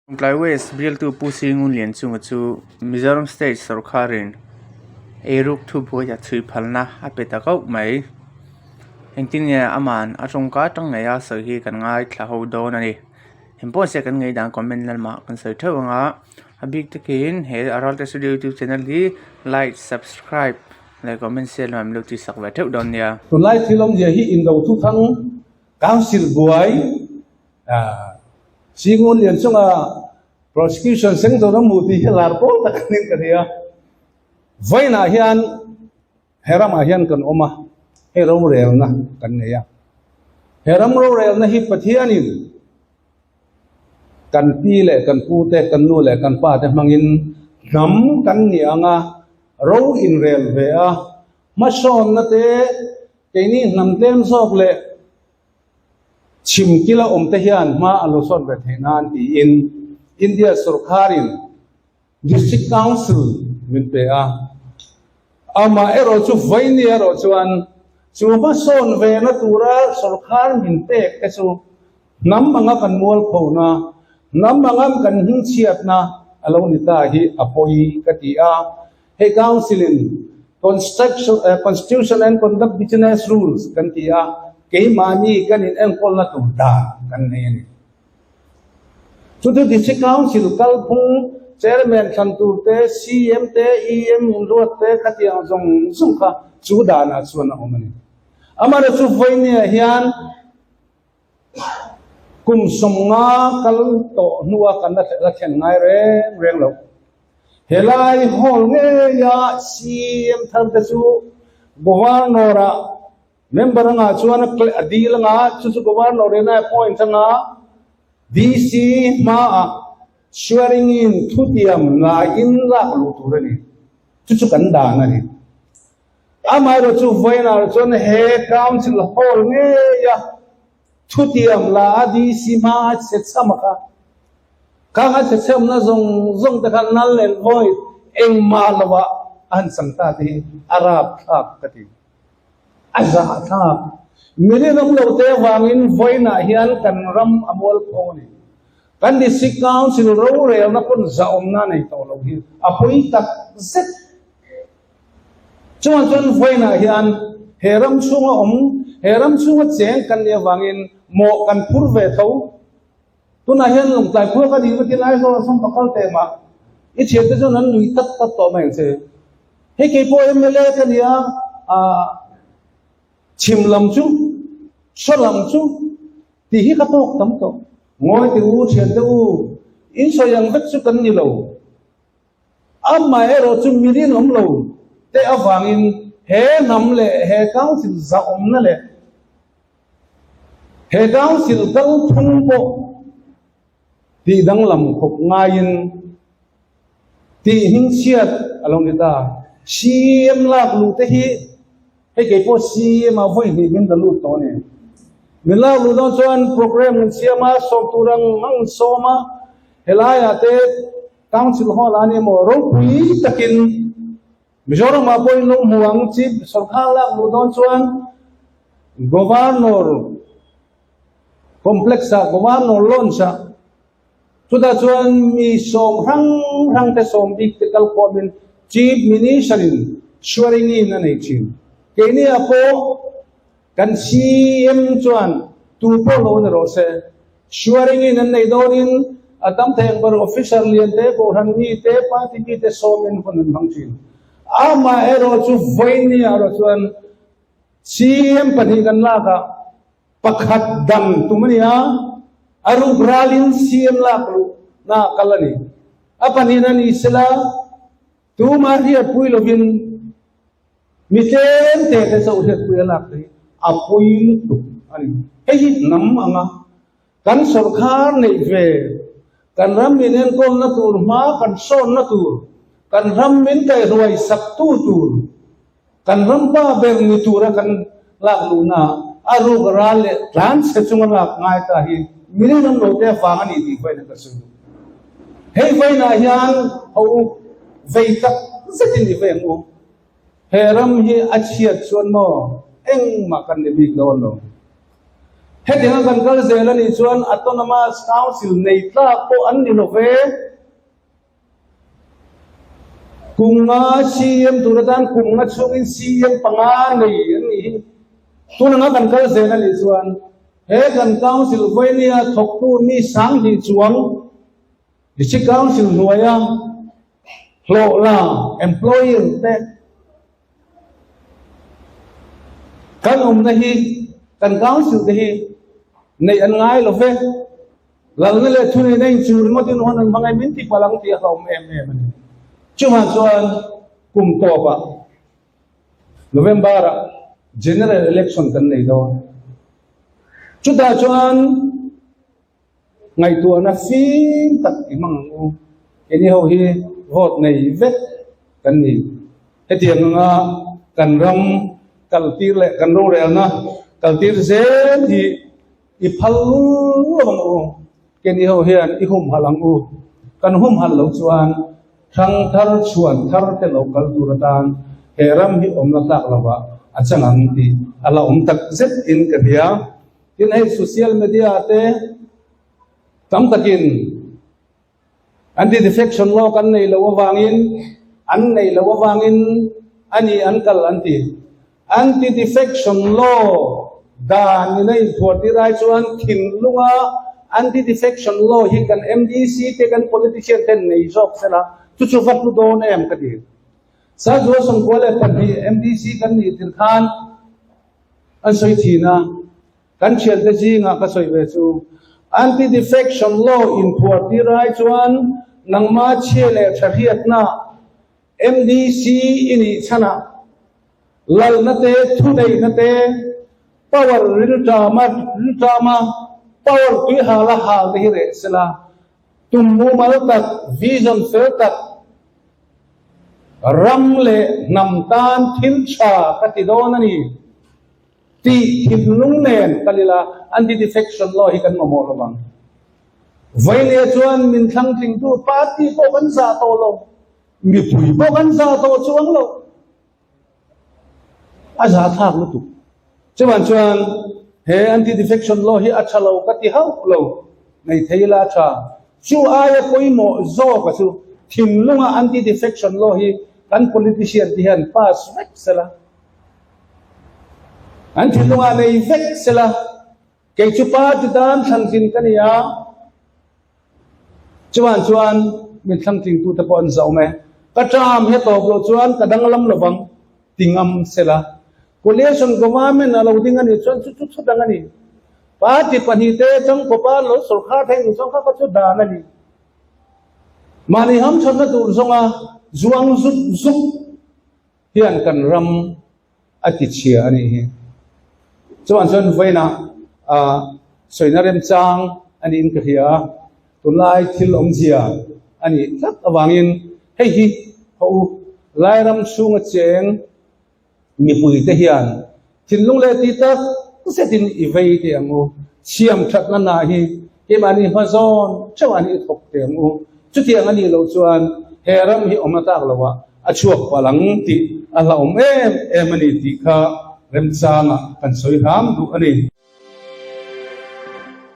West Bill to Pusing Ulian Chungachu, Mizoram State Sarkarin, Eruk to Boya Tree Palna, a petako may. Hentinia Aman, Achonka Tangaya, so he can I Taho Donani. Impose second gate and comment mark and so tonga. A big takin, head around the YouTube channel, like, subscribe, like comment, share, and look to Sakwato Donia. To like film he in the Tutang Council Boy. Singun yang sunga prosecution seng tu orang muti hilar pun tak nin kerja. Vai nahian heram ahian kan omah heram rel na kan ya. Heram rel na hi pathianin kan pile kan pute kan nule kan pa te mangin nam kan ni anga ro in rel ve a mason na te kaini nam tem sok le chim kila te hian ma aloson ve thenan ti in India Sarkarin District Council min pe a ama ero chu vaini ero chuan chu ma son ve na tura Sarkar min pe ke chu nam manga kan mual phona nam manga kan hing chiat na alo ni ta hi apoi ka ti a he council in constitution and conduct business rules kan ti a ke mani kan in engkol na tu da kan ne to the district council kalpung chairman santur te cm te em indot te khatia jong sungkha chudana chuan omani amara chu voini hian kum somnga kal to nuwa kan la chen ngai reng lo helai hol nge ya cm thar te chu governora member nga chuan adil nga chu governor na appoint nga DC ma swearing in thutiam na in la lu turani chu kan da na ni amaro chu voina chon he council hall nge ya thutiam la DC ma set samaka ka ha set sam na zong ta kan nal len voi eng malawa an sangta ti arab thak kati aza tha mire nam lo te wangin voina hian kan ram amol phone kan district council ro re na kun zaom na nei to lo hi apoi tak zet chuan voina hian heram chunga cheng kan le wangin mo kan phur ve tho tuna hian long tai phur ka di ti lai so som pakal te ma I chet te jon an nui tat to mai che he ke po MLA kan ya chimlam chu solam chu ti hi ka tok tam to ngoi ti u chen te u in so yang vet chu kan ni lo amma ero chu mirin om lo te awangin he nam le he council za om na le he council kal thung po ti dang lam khop ngain ti hing chiat along ita cm lak lu te hi he ke po cm a voi ni min da lu to ne mila lu don chuan program in siama som turang mang soma helaya te council hall ani mo ro pui takin mizoram ma poi no muang chief sarkar la lu don chuan governor complexa governor lonsa chuda chuan mi som hang te som dik te kal komin chief minister in swearing in ani chin keni apo kan CM chuan tu po lo na ro se swearing in an nei donin atam theng bar official lian te ko han ni te pa ti ki te somen kon bang chin ama ero chu voini aro chuan CM pani kan la ka pakhat dam tumania aru gralin CM la ku na kalani apani na ni sela tu mari apui lovin miten te te so het pu la ki apoi tu ani hei nam anga kan sarkar nei ve kan ram minen kon na tur ma kan son na tur kan ram min kai roi sak tu tur kan ram pa ber ni tura kan lak lu na aru garale plan se chunga lak ngai ta hi minen nam lo te fa ani ti vai na ka su hei vai na hian au vai tak zatin ni ve mo heram hi achiat chuan mo eng ma kan ni bi lo no hết tiếng gần cái gì là ni chuan autonomous council này ta có anh đi lo về cùng ngã CM tu ra cùng ngã chung in CM panga này ni tu ngã gần cái gì là ni chuan hết gần council với ni thọc tu ni sáng đi chuang đi chiếc council nuôi lộ là employer thế kan om nahi kan council nahi nei an ngai lo ve lal na le thuni nei chur mo tin hon an bangai min ti palang ti hom em ani chuma chuan kum to pa November general election kan nei do chuta chuan ngai tu na fin tak imang u eni ho hi vote nei ve kan ni hetiang nga kan ram kaltir le kan ro re na kaltir zen hi i phal long u keni ho hian i hum halang u kan hum hal lo chuan thang thar chuan thar te local turatan heram hi omna tak lawa achang ti ala tak zet in ka dia tin ai social media te tam takin anti defection law kan nei lo wangin an nei lo wangin ani ankal anti defection law dan nei thoti rai chuan thin lunga anti defection law hi kan MDC te kan politician ten nei jok sela chu vat lu don em ka di sa jo song ko le kan hi MDC kan ni tir khan an soi thina kan chel te ji nga ka soi ve chu anti defection law in thoti rai chuan nangma chele thariat na MDC ini chana lal nate thudei nate power riltama power tui hala hal de re sela tummu mal tak vision fer tak ramle namtan thilcha katidon ani ti himlung nen kalila anti defection law hi kan mo lawang vaile chuan min thlang thing tu party ko kan sa to lo mi pui ko kan sa to chuang lo aja thak lu tu chuan he anti defection law hi achalo kati hau lo nei theila cha chu aya koi mo zo ka chu thimlunga anti defection law hi kan politician ti han pass vek sela an thilunga nei vek sela ke chu pa ti dan than tin kania chuan min thlang ting tu ta pon zau me ka tram he to lo chuan ka danglam lawang tingam sela coalition government alo ding ani chuan chu dang ani party pani te chang ko pa lo sarkar theng chang kha ka chu dan ani mani ham chhana tur zonga zuang zut hian kan ram ati chia ani hi chuan veina soinarem chang ani in ka hia tunlai thil om zia ani thak awangin hei hi ho lairam sunga cheng mi pui te hian thinlung le ti tak setin ivei te angu siam that na hi ke mani mazon chawani thok te angu chutiang ani lo chuan heram hi omata lawa achuak palang ti ala om em ani ti kha rem changa kan soi ham du ani